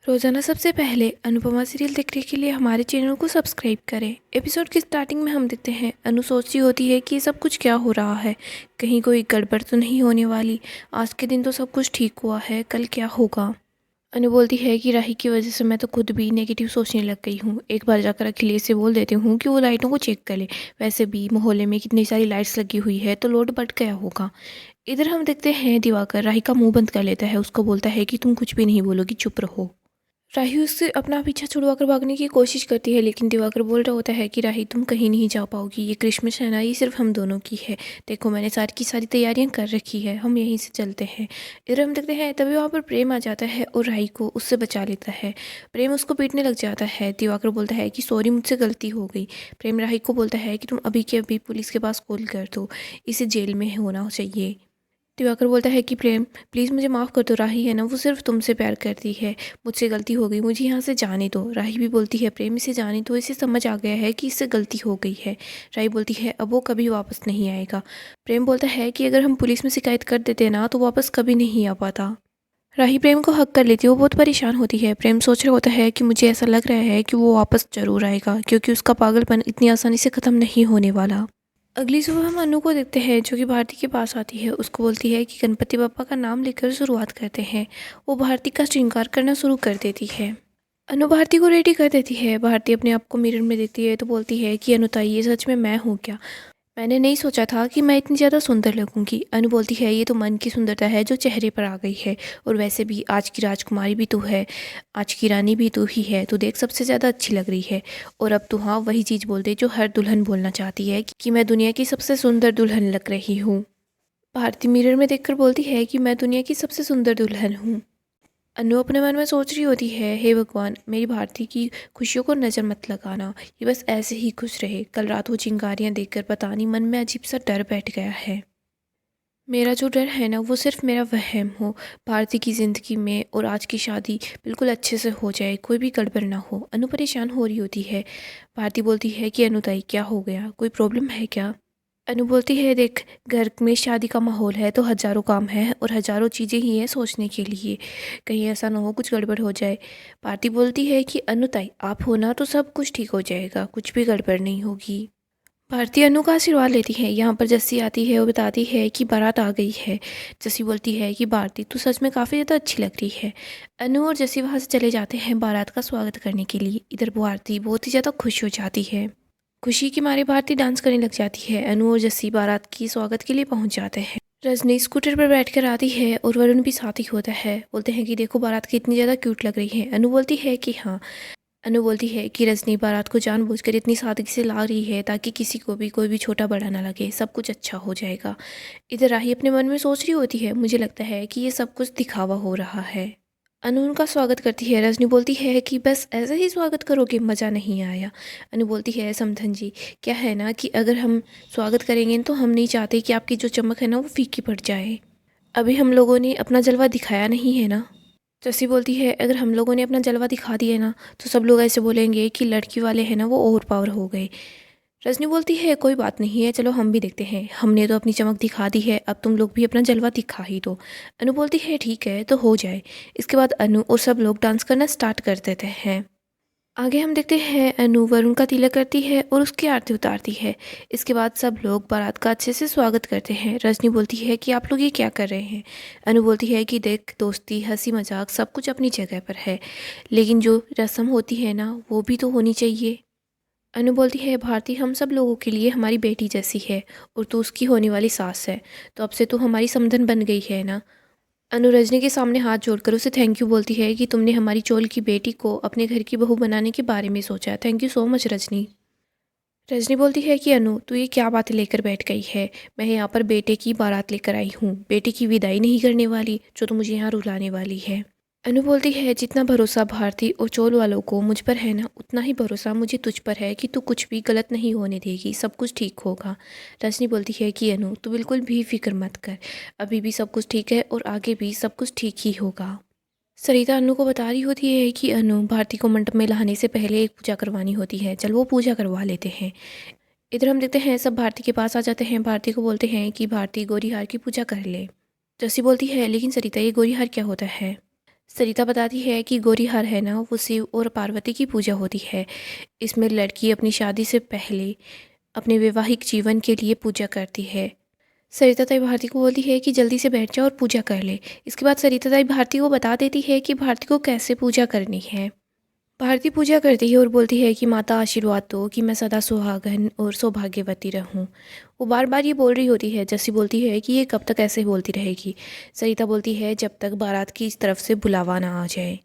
रोज़ाना सबसे पहले अनुपमा सीरियल देखने के लिए हमारे चैनल को सब्सक्राइब करें। एपिसोड की स्टार्टिंग में हम देखते हैं अनु सोच रही होती है कि सब कुछ क्या हो रहा है, कहीं कोई गड़बड़ तो नहीं होने वाली। आज के दिन तो सब कुछ ठीक हुआ है, कल क्या होगा। अनु बोलती है कि राही की वजह से मैं तो खुद भी नेगेटिव सोचने लग गई हूँ। एक बार जाकर अखिलेश से बोल देती हूँ कि वो लाइटों को चेक कर ले। वैसे भी मोहल्ले में कितनी सारी लाइट्स लगी हुई है तो लोड बढ़ गया होगा। इधर हम देखते हैं दिवाकर राही का मुंह बंद कर लेता है। उसको बोलता है कि तुम कुछ भी नहीं बोलोगी, चुप रहो। राही उससे अपना पीछा छुड़वाकर भागने की कोशिश करती है, लेकिन दिवाकर बोल रहा होता है कि राही तुम कहीं नहीं जा पाओगी। ये क्रिसमस है ना, ये सिर्फ हम दोनों की है। देखो मैंने सारी की सारी तैयारियां कर रखी है, हम यहीं से चलते हैं। इधर हम देखते हैं तभी वहाँ पर प्रेम आ जाता है और राही को उससे बचा लेता है। प्रेम उसको पीटने लग जाता है। दिवाकर बोलता है कि सॉरी, मुझसे गलती हो गई। प्रेम राही को बोलता है कि तुम अभी के अभी पुलिस के पास कॉल कर दो, इसे जेल में होना चाहिए। दिवाकर बोलता है कि प्रेम प्लीज़ मुझे माफ़ कर दो, राही है ना वो सिर्फ तुमसे प्यार करती है, मुझसे गलती हो गई, मुझे यहाँ से जाने दो। राही भी बोलती है प्रेम इसे जाने दो, इसे समझ आ गया है कि इससे गलती हो गई है। राही बोलती है अब वो कभी वापस नहीं आएगा। प्रेम बोलता है कि अगर हम पुलिस में शिकायत कर देते ना तो वापस कभी नहीं आ पाता। राही प्रेम को हक कर लेती है, वो बहुत परेशान होती है। प्रेम सोच रहा होता है कि मुझे ऐसा लग रहा है कि वो वापस ज़रूर आएगा, क्योंकि उसका पागलपन इतनी आसानी से ख़त्म नहीं होने वाला। अगली सुबह हम अनु को देखते हैं जो कि भारती के पास आती है। उसको बोलती है कि गणपति बप्पा का नाम लेकर शुरुआत करते हैं। वो भारती का श्रृंगार करना शुरू कर देती है। अनु भारती को रेडी कर देती है। भारती अपने आप को मिरर में देखती है तो बोलती है कि अनुताई ये सच में मैं हूँ क्या? मैंने नहीं सोचा था कि मैं इतनी ज़्यादा सुंदर लगूंगी। अनु बोलती है ये तो मन की सुंदरता है जो चेहरे पर आ गई है, और वैसे भी आज की राजकुमारी भी तू है, आज की रानी भी तू ही है, तू देख सबसे ज़्यादा अच्छी लग रही है। और अब तू हाँ वही चीज़ बोल दे जो हर दुल्हन बोलना चाहती है कि मैं दुनिया की सबसे सुंदर दुल्हन लग रही हूँ। भारती मिरर में देखकर बोलती है कि मैं दुनिया की सबसे सुंदर दुल्हन हूँ। अनु अपने मन में सोच रही होती है हे भगवान, मेरी भारती की खुशियों को नज़र मत लगाना, ये बस ऐसे ही खुश रहे। कल रात वो चिंगारियां देखकर पता नहीं मन में अजीब सा डर बैठ गया है। मेरा जो डर है ना वो सिर्फ मेरा वहम हो। भारती की ज़िंदगी में और आज की शादी बिल्कुल अच्छे से हो जाए, कोई भी गड़बड़ ना हो। अनु परेशान हो रही होती है। भारती बोलती है कि अनुताई क्या हो गया, कोई प्रॉब्लम है क्या? अनु बोलती है देख, घर में शादी का माहौल है तो हज़ारों काम हैं और हज़ारों चीज़ें ही हैं सोचने के लिए, कहीं ऐसा ना हो कुछ गड़बड़ हो जाए। भारती बोलती है कि अनुताई आप हो ना तो सब कुछ ठीक हो जाएगा, कुछ भी गड़बड़ नहीं होगी। भारती अनु का आशीर्वाद लेती है। यहाँ पर जस्सी आती है और बताती है कि बारात आ गई है। जस्सी बोलती है कि भारती तू सच में काफ़ी ज़्यादा अच्छी लग रही है। अनु और जस्सी वहाँ से चले जाते हैं बारात का स्वागत करने के लिए। इधर भारती बहुत ही ज़्यादा खुश हो जाती है। खुशी के मारे भारती डांस करने लग जाती है। अनु और जस्सी बारात की स्वागत के लिए पहुंच जाते हैं। रजनी स्कूटर पर बैठकर आती है और वरुण भी साथ ही होता है। बोलते हैं कि देखो बारात कितनी ज़्यादा क्यूट लग रही है। अनु बोलती है कि हाँ। अनु बोलती है कि रजनी बारात को जानबूझकर इतनी सादगी से ला रही है ताकि किसी को भी कोई भी छोटा बड़ा ना लगे, सब कुछ अच्छा हो जाएगा। इधर राही अपने मन में सोच रही होती है मुझे लगता है कि ये सब कुछ दिखावा हो रहा है। अनु उनका स्वागत करती है। रजनी बोलती है कि बस ऐसे ही स्वागत करोगे, मज़ा नहीं आया। अनु बोलती है समधन जी, क्या है ना कि अगर हम स्वागत करेंगे तो हम नहीं चाहते कि आपकी जो चमक है ना वो फीकी पड़ जाए। अभी हम लोगों ने अपना जलवा दिखाया नहीं है ना। जस्सी बोलती है अगर हम लोगों ने अपना जलवा दिखा दिया ना तो सब लोग ऐसे बोलेंगे कि लड़की वाले हैं ना वो ओवर पावर हो गए। रजनी बोलती है कोई बात नहीं है, चलो हम भी देखते हैं, हमने तो अपनी चमक दिखा दी है, अब तुम लोग भी अपना जलवा दिखा ही दो। अनु बोलती है ठीक है तो हो जाए। इसके बाद अनु और सब लोग डांस करना स्टार्ट कर देते हैं। आगे हम देखते हैं अनु वरुण का तिलक करती है और उसकी आरती उतारती है। इसके बाद सब लोग बारात का अच्छे से स्वागत करते हैं। रजनी बोलती है कि आप लोग ये क्या कर रहे हैं? अनु बोलती है कि देख दोस्ती हंसी मजाक सब कुछ अपनी जगह पर है, लेकिन जो रस्म होती है ना वो भी तो होनी चाहिए। अनु बोलती है भारती हम सब लोगों के लिए हमारी बेटी जैसी है और तू उसकी होने वाली सास है, तो अब से तू हमारी समधन बन गई है ना। अनु रजनी के सामने हाथ जोड़कर उसे थैंक यू बोलती है कि तुमने हमारी चोल की बेटी को अपने घर की बहू बनाने के बारे में सोचा, thank you so much Rajni. Rajni बोलती है कि अनु तू ये क्या बातें लेकर बैठ गई है, मैं यहाँ पर बेटे की बारात लेकर आई हूँ, बेटे की विदाई नहीं करने वाली जो तू मुझे यहाँ रुलाने वाली है। अनु बोलती है जितना भरोसा भारती और चोल वालों को मुझ पर है ना उतना ही भरोसा मुझे तुझ पर है कि तू कुछ भी गलत नहीं होने देगी, सब कुछ ठीक होगा। रजनी बोलती है कि अनु तू बिल्कुल भी फिक्र मत कर, अभी भी सब कुछ ठीक है और आगे भी सब कुछ ठीक ही होगा। सरिता अनु को बता रही होती है कि अनु भारती को मंडप में लाने से पहले एक पूजा करवानी होती है, चल वो पूजा करवा लेते हैं। इधर हम देखते हैं सब भारती के पास आ जाते हैं। भारती को बोलते हैं कि भारती गोरी हार की पूजा कर ले। जस्सी बोलती है लेकिन सरिता ये गोरी हार क्या होता है? सरिता बताती है कि गौरी हर है ना वो शिव और पार्वती की पूजा होती है। इसमें लड़की अपनी शादी से पहले अपने वैवाहिक जीवन के लिए पूजा करती है। सरिता ताई भारती को बोलती है कि जल्दी से बैठ जाओ और पूजा कर ले। इसके बाद सरिता ताई भारती को बता देती है कि भारती को कैसे पूजा करनी है। भारती पूजा करती है और बोलती है कि माता आशीर्वाद दो कि मैं सदा सुहागन और सौभाग्यवती रहूं। वो बार बार ये बोल रही होती है। जैसी बोलती है कि ये कब तक ऐसे बोलती रहेगी। सरिता बोलती है जब तक बारात की तरफ से बुलावा ना आ जाए।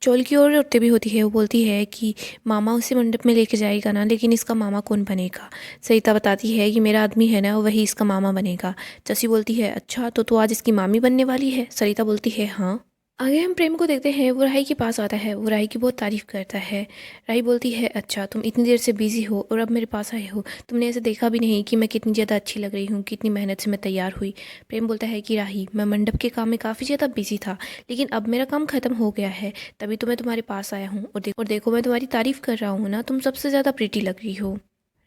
चौल की ओर उठते भी होती है। वो बोलती है कि मामा उसे मंडप में लेके जाएगा ना, लेकिन इसका मामा कौन बनेगा। सरिता बताती है कि मेरा आदमी है ना वही इसका मामा बनेगा। जसी बोलती है अच्छा तो तू आज इसकी मामी बनने वाली है। सरिता बोलती है हाँ। आगे हम प्रेम को देखते हैं। वो राही के पास आता है। वो राही की बहुत तारीफ करता है। राही बोलती है अच्छा तुम इतनी देर से बिजी हो और अब मेरे पास आए हो। तुमने ऐसे देखा भी नहीं कि मैं कितनी ज़्यादा अच्छी लग रही हूँ, कितनी मेहनत से मैं तैयार हुई। प्रेम बोलता है कि राही मैं मंडप के काम में काफ़ी ज़्यादा बिजी था, लेकिन अब मेरा काम ख़त्म हो गया है, तभी तो मैं तुम्हारे पास आया हूँ। और देखो मैं तुम्हारी तारीफ कर रहा हूँ ना, तुम सबसे ज़्यादा प्रीटी लग रही हो।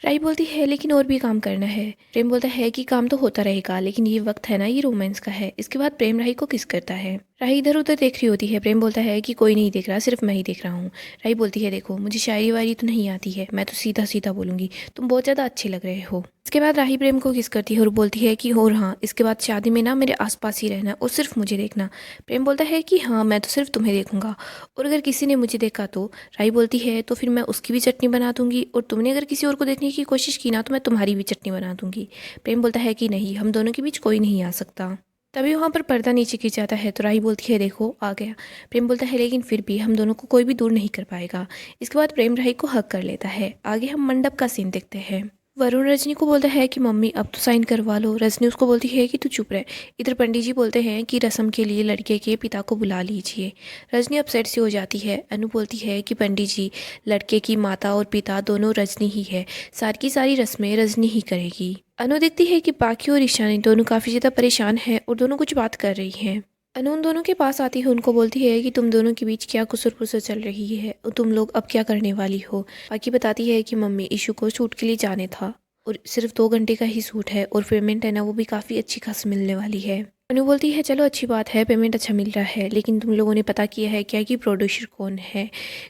राही बोलती है लेकिन और भी काम करना है। प्रेम बोलता है कि काम तो होता रहेगा, लेकिन ये वक्त है ना ये रोमांस का है। इसके बाद प्रेम राही को किस करता है। राही इधर उधर देख रही होती है। प्रेम बोलता है कि कोई नहीं देख रहा, सिर्फ मैं ही देख रहा हूँ। राही बोलती है देखो मुझे शायरी वायरी तो नहीं आती है, मैं तो सीधा सीधा बोलूंगी, तुम बहुत ज़्यादा अच्छे लग रहे हो। इसके बाद राही प्रेम को किस करती है और बोलती है कि और हाँ इसके बाद शादी में ना मेरे आसपास ही रहना और सिर्फ मुझे देखना। प्रेम बोलता है कि हाँ मैं तो सिर्फ तुम्हें देखूंगा, और अगर किसी ने मुझे देखा तो। राही बोलती है तो फिर मैं उसकी भी चटनी बना दूंगी, और तुमने अगर किसी और को देखने की कोशिश की ना तो मैं तुम्हारी भी चटनी बना दूंगी। प्रेम बोलता है कि नहीं, हम दोनों के बीच कोई नहीं आ सकता। तभी वहाँ पर पर्दा नीचे गिर जाता है तो राही बोलती है देखो आ गया। प्रेम बोलता है लेकिन फिर भी हम दोनों को कोई भी दूर नहीं कर पाएगा। इसके बाद प्रेम राही को हक कर लेता है। आगे हम मंडप का सीन देखते हैं। वरुण रजनी को बोलता है कि मम्मी अब तो साइन करवा लो। रजनी उसको बोलती है कि तू चुप रहे। इधर पंडित जी बोलते हैं कि रस्म के लिए लड़के के पिता को बुला लीजिए। रजनी अपसेट सी हो जाती है। अनु बोलती है कि पंडित जी लड़के की माता और पिता दोनों रजनी ही है, सारी की सारी रस्में रजनी ही करेगी। अनु देखती है कि बाकी और ईशानी दोनों काफ़ी ज़्यादा परेशान हैं और दोनों कुछ बात कर रही हैं। अनु उन दोनों के पास आती है, उनको बोलती है कि तुम दोनों के बीच क्या कुसर पुसर चल रही है और तुम लोग अब क्या करने वाली हो। बाकी बताती है कि मम्मी इशू को शूट के लिए जाने था और सिर्फ 2 घंटे का ही शूट है, और पेमेंट है ना वो भी काफ़ी अच्छी खास मिलने वाली है। अनु बोलती है चलो अच्छी बात है, पेमेंट अच्छा मिल रहा है, लेकिन तुम लोगों ने पता किया है क्या कि प्रोड्यूसर कौन है,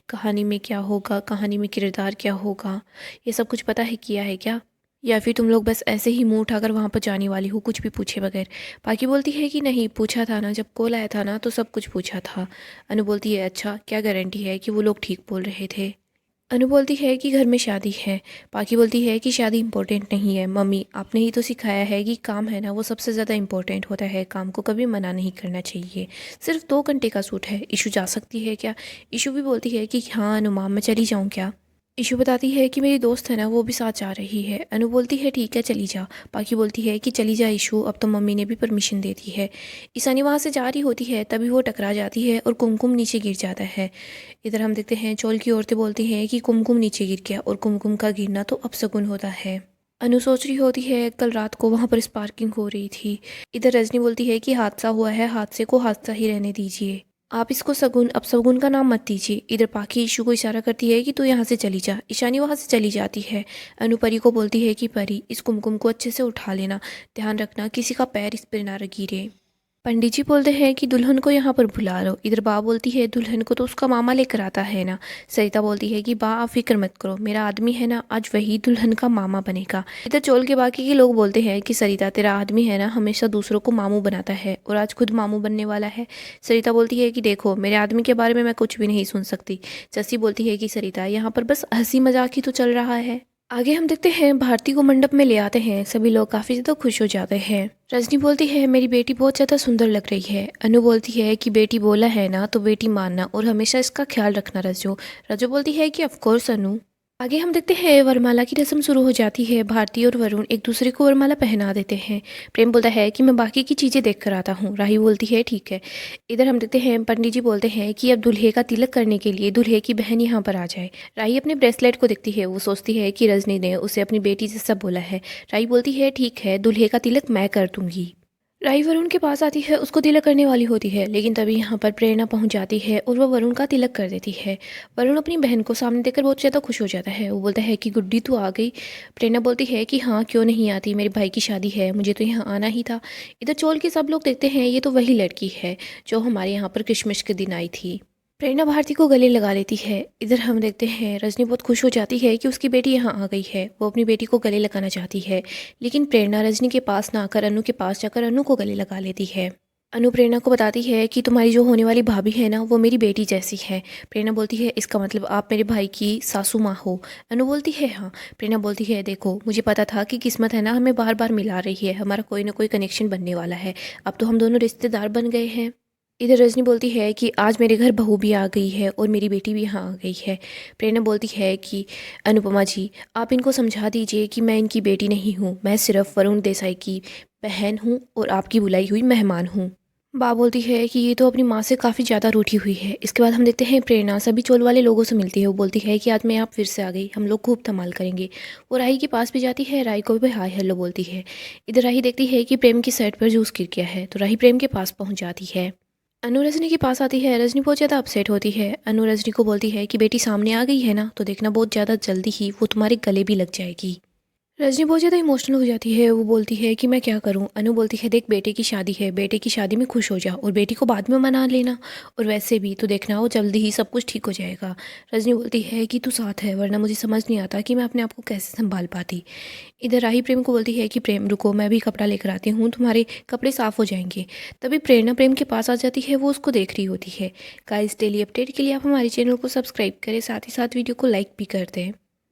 कहानी में क्या होगा, कहानी में किरदार क्या होगा, ये सब कुछ पता है किया है क्या, या फिर तुम लोग बस ऐसे ही मुंह उठाकर वहाँ पर जाने वाली हो कुछ भी पूछे बगैर। बाकी बोलती है कि नहीं पूछा था ना, जब कॉल आया था ना तो सब कुछ पूछा था। अनु बोलती है अच्छा क्या गारंटी है कि वो लोग ठीक बोल रहे थे। अनु बोलती है कि घर में शादी है। पाकी बोलती है कि शादी इम्पोर्टेंट नहीं है मम्मी, आपने ही तो सिखाया है कि काम है ना वो सबसे ज़्यादा इम्पोर्टेंट होता है, काम को कभी मना नहीं करना चाहिए। सिर्फ 2 घंटे का सूट है, इशू जा सकती है क्या। इशू भी बोलती है कि हाँ अनु माम मैं चली जाऊँ क्या। इशू बताती है कि मेरी दोस्त है ना वो भी साथ जा रही है। अनु बोलती है ठीक है चली जा। पाकी बोलती है कि चली जा इशू, अब तो मम्मी ने भी परमिशन दे दी है। ईशानी वहाँ से जा रही होती है, तभी वो टकरा जाती है और कुमकुम नीचे गिर जाता है। इधर हम देखते हैं चौल की औरतें बोलती हैं कि कुमकुम नीचे गिर गया, और कुमकुम का गिरना तो अपशगुन होता है। अनु सोच रही होती है कल रात को वहाँ पर स्पार्किंग हो रही थी। इधर रजनी बोलती है कि हादसा हुआ है, हादसे को हादसा ही रहने दीजिए, आप इसको सगुन अपशगुन का नाम मत दीजिए। इधर पाखी ईशू को इशारा करती है कि तू यहाँ से चली जा। ईशानी वहाँ से चली जाती है। अनु परी को बोलती है कि परी इस कुमकुम को अच्छे से उठा लेना, ध्यान रखना किसी का पैर इस पर ना गिरे। पंडित जी बोलते हैं कि दुल्हन को यहाँ पर बुला लो। इधर बा बोलती है दुल्हन को तो उसका मामा लेकर आता है ना। सरिता बोलती है कि बा आप फिक्र मत करो, मेरा आदमी है ना आज वही दुल्हन का मामा बनेगा। इधर चोल के बाकी के लोग बोलते हैं कि सरिता तेरा आदमी है ना हमेशा दूसरों को मामू बनाता है और आज खुद मामू बनने वाला है। सरिता बोलती है कि देखो मेरे आदमी के बारे में मैं कुछ भी नहीं सुन सकती। जस्सी बोलती है कि सरिता यहाँ पर बस हंसी मजाक ही तो चल रहा है। आगे हम देखते हैं भारती को मंडप में ले आते हैं। सभी लोग काफ़ी ज़्यादा खुश हो जाते हैं। रजनी बोलती है मेरी बेटी बहुत ज़्यादा सुंदर लग रही है। अनु बोलती है कि बेटी बोला है ना तो बेटी मानना और हमेशा इसका ख्याल रखना रजो। रजो बोलती है कि ऑफकोर्स अनु। आगे हम देखते हैं वरमाला की रस्म शुरू हो जाती है। भारती और वरुण एक दूसरे को वरमाला पहना देते हैं। प्रेम बोलता है कि मैं बाकी की चीज़ें देख कर आता हूँ। राही बोलती है ठीक है। इधर हम देखते हैं पंडित जी बोलते हैं कि अब दूल्हे का तिलक करने के लिए दूल्हे की बहन यहाँ पर आ जाए। राही अपने ब्रेसलेट को देखती है, वो सोचती है कि रजनी ने उसे अपनी बेटी जैसा बोला है। राही बोलती है ठीक है दूल्हे का तिलक मैं कर दूंगी। राही वरुण के पास आती है, उसको तिलक करने वाली होती है, लेकिन तभी यहाँ पर प्रेरणा पहुँच जाती है और वह वरुण का तिलक कर देती है। वरुण अपनी बहन को सामने देखकर बहुत ज़्यादा खुश हो जाता है। वो बोलता है कि गुड्डी तू आ गई। प्रेरणा बोलती है कि हाँ, क्यों नहीं आती, मेरे भाई की शादी है, मुझे तो यहाँ आना ही था। इधर चोल के सब लोग देखते हैं ये तो वही लड़की है जो हमारे यहाँ पर क्रिसमस के दिन आई थी। प्रेरणा भारती को गले लगा लेती है। इधर हम देखते हैं रजनी बहुत खुश हो जाती है कि उसकी बेटी यहाँ आ गई है। वो अपनी बेटी को गले लगाना चाहती है, लेकिन प्रेरणा रजनी के पास ना आकर अनु के पास जाकर अनु को गले लगा लेती है। अनु प्रेरणा को बताती है कि तुम्हारी जो होने वाली भाभी है ना, वो मेरी बेटी जैसी है। प्रेरणा बोलती है इसका मतलब आप मेरे भाई की सासू माँ हो। अनु बोलती है हाँ। प्रेरणा बोलती है देखो, मुझे पता था कि किस्मत है ना हमें बार बार मिला रही है, हमारा कोई ना कोई कनेक्शन बनने वाला है। अब तो हम दोनों रिश्तेदार बन गए हैं। इधर रजनी बोलती है कि आज मेरे घर बहू भी आ गई है और मेरी बेटी भी यहाँ आ गई है। प्रेरणा बोलती है कि अनुपमा जी, आप इनको समझा दीजिए कि मैं इनकी बेटी नहीं हूँ, मैं सिर्फ वरुण देसाई की बहन हूँ और आपकी बुलाई हुई मेहमान हूँ। बा बोलती है कि ये तो अपनी माँ से काफ़ी ज़्यादा रूठी हुई है। इसके बाद हम देखते हैं प्रेरणा सभी चोल वाले लोगों से मिलती है। वो बोलती है कि आज मैं आप फिर से आ गई, हम लोग खूब धमाल करेंगे। वो राही के पास भी जाती है, राही को भी हाय हेलो बोलती है। इधर राही देखती है कि प्रेम की शर्ट पर जूस गिर गया है, तो राही प्रेम के पास पहुँच जाती है। अनु रजनी के पास आती है। रजनी बहुत ज़्यादा अपसेट होती है। अनु रजनी को बोलती है कि बेटी सामने आ गई है ना, तो देखना बहुत ज़्यादा जल्दी ही वो तुम्हारे गले भी लग जाएगी। रजनी बहुत ज़्यादा इमोशनल हो जाती है। वो बोलती है कि मैं क्या करूं। अनु बोलती है देख, बेटे की शादी है, बेटे की शादी में खुश हो जा और बेटी को बाद में मना लेना, और वैसे भी तो देखना वो जल्दी ही सब कुछ ठीक हो जाएगा। रजनी बोलती है कि तू साथ है, वरना मुझे समझ नहीं आता कि मैं अपने आप को कैसे संभाल पाती। इधर राही प्रेम को बोलती है कि प्रेम रुको, मैं भी कपड़ा लेकर आती हूँ, तुम्हारे कपड़े साफ़ हो जाएंगे। तभी प्रेरणा प्रेम के पास आ जाती है, वो उसको देख रही होती है। गाइस, डेली अपडेट के लिए आप हमारे चैनल को सब्सक्राइब करें, साथ ही साथ वीडियो को लाइक भी कर दें।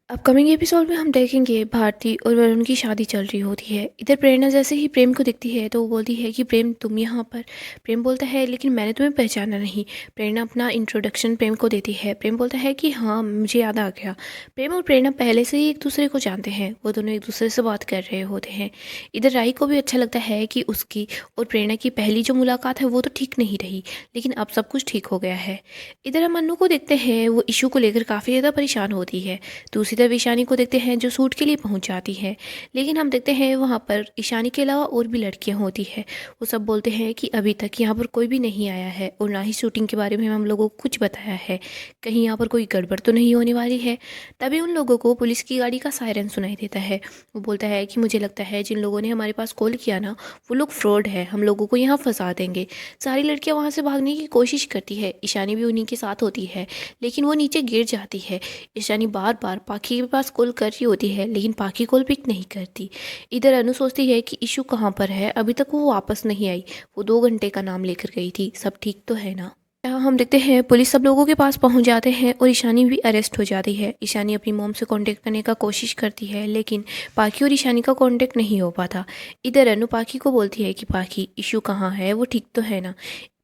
अपकमिंग एपिसोड में हम देखेंगे भारती और वरुण की शादी चल रही होती है। इधर प्रेरणा जैसे ही प्रेम को दिखती है तो वो बोलती है कि प्रेम तुम यहाँ पर। प्रेम बोलता है लेकिन मैंने तुम्हें पहचाना नहीं। प्रेरणा अपना इंट्रोडक्शन प्रेम को देती है। प्रेम बोलता है कि हाँ, मुझे याद आ गया। प्रेम और प्रेरणा पहले से ही एक दूसरे को जानते हैं, वो दोनों एक दूसरे से बात कर रहे होते हैं। इधर राही को भी अच्छा लगता है कि उसकी और प्रेरणा की पहली जो मुलाकात है वो तो ठीक नहीं रही, लेकिन अब सब कुछ ठीक हो गया है। इधर हम अनु को देखते हैं, वो इशू को लेकर काफ़ी ज़्यादा परेशान होती है। दूसरी तरफ ईशानी को देखते हैं जो शूट के लिए पहुंच जाती है, लेकिन हम देखते हैं वहां पर ईशानी के अलावा और भी लड़कियां होती है। वो सब बोलते हैं कि अभी तक यहाँ पर कोई भी नहीं आया है और ना ही शूटिंग के बारे में हम लोगों को कुछ बताया है, कहीं यहाँ पर कोई गड़बड़ तो नहीं होने वाली है। तभी उन लोगों को पुलिस की गाड़ी का सायरन सुनाई देता है। वो बोलता है कि मुझे लगता है जिन लोगों ने हमारे पास कॉल किया ना, वो लोग फ्रॉड है, हम लोगों को यहाँ फंसा देंगे। सारी लड़कियाँ वहाँ से भागने की कोशिश करती है, ईशानी भी उन्हीं के साथ होती है, लेकिन वो नीचे गिर जाती है। ईशानी बार बार पाखी के पास कॉल कर रही होती है, लेकिन पाखी कॉल पिक नहीं करती। इधर अनु सोचती है कि इशू कहाँ पर है, अभी तक वो वापस नहीं आई, वो 2 घंटे का नाम लेकर गई थी, सब ठीक तो है ना। यहाँ हम देखते हैं पुलिस सब लोगों के पास पहुंच जाते हैं और ईशानी भी अरेस्ट हो जाती है। ईशानी अपनी मॉम से कांटेक्ट करने का कोशिश करती है, लेकिन पाखी और ईशानी का कांटेक्ट नहीं हो पाता। इधर अनु पाखी को बोलती है कि पाखी, इशू कहाँ है, वो ठीक तो है ना।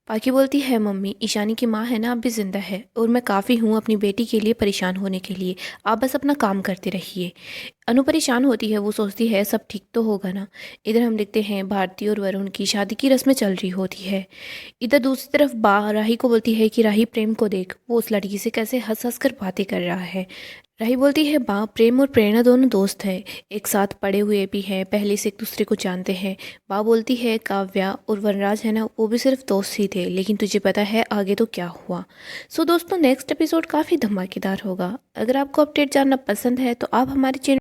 पाखी बोलती है मम्मी, ईशानी की माँ है ना, अब भी जिंदा है और मैं काफ़ी हूँ अपनी बेटी के लिए परेशान होने के लिए, आप बस अपना काम करते रहिए। अनु परेशान होती है, वो सोचती है सब ठीक तो होगा ना। इधर हम देखते हैं भारती और वरुण की शादी की रस्में चल रही होती है। इधर दूसरी तरफ बा राही को बोलती है कि राही, प्रेम को देख, वो उस लड़की से कैसे हंस हंस कर बातें कर रहा है। राही बोलती है बा, प्रेम और प्रेरणा दोनों दोस्त हैं, एक साथ पढ़े हुए भी हैं, पहले से एक दूसरे को जानते हैं। बा बोलती है काव्या और वनराज है ना, वो भी सिर्फ दोस्त ही थे, लेकिन तुझे पता है आगे तो क्या हुआ। सो दोस्तों, नेक्स्ट एपिसोड काफ़ी धमाकेदार होगा। अगर आपको अपडेट जानना पसंद है तो आप हमारे चैनल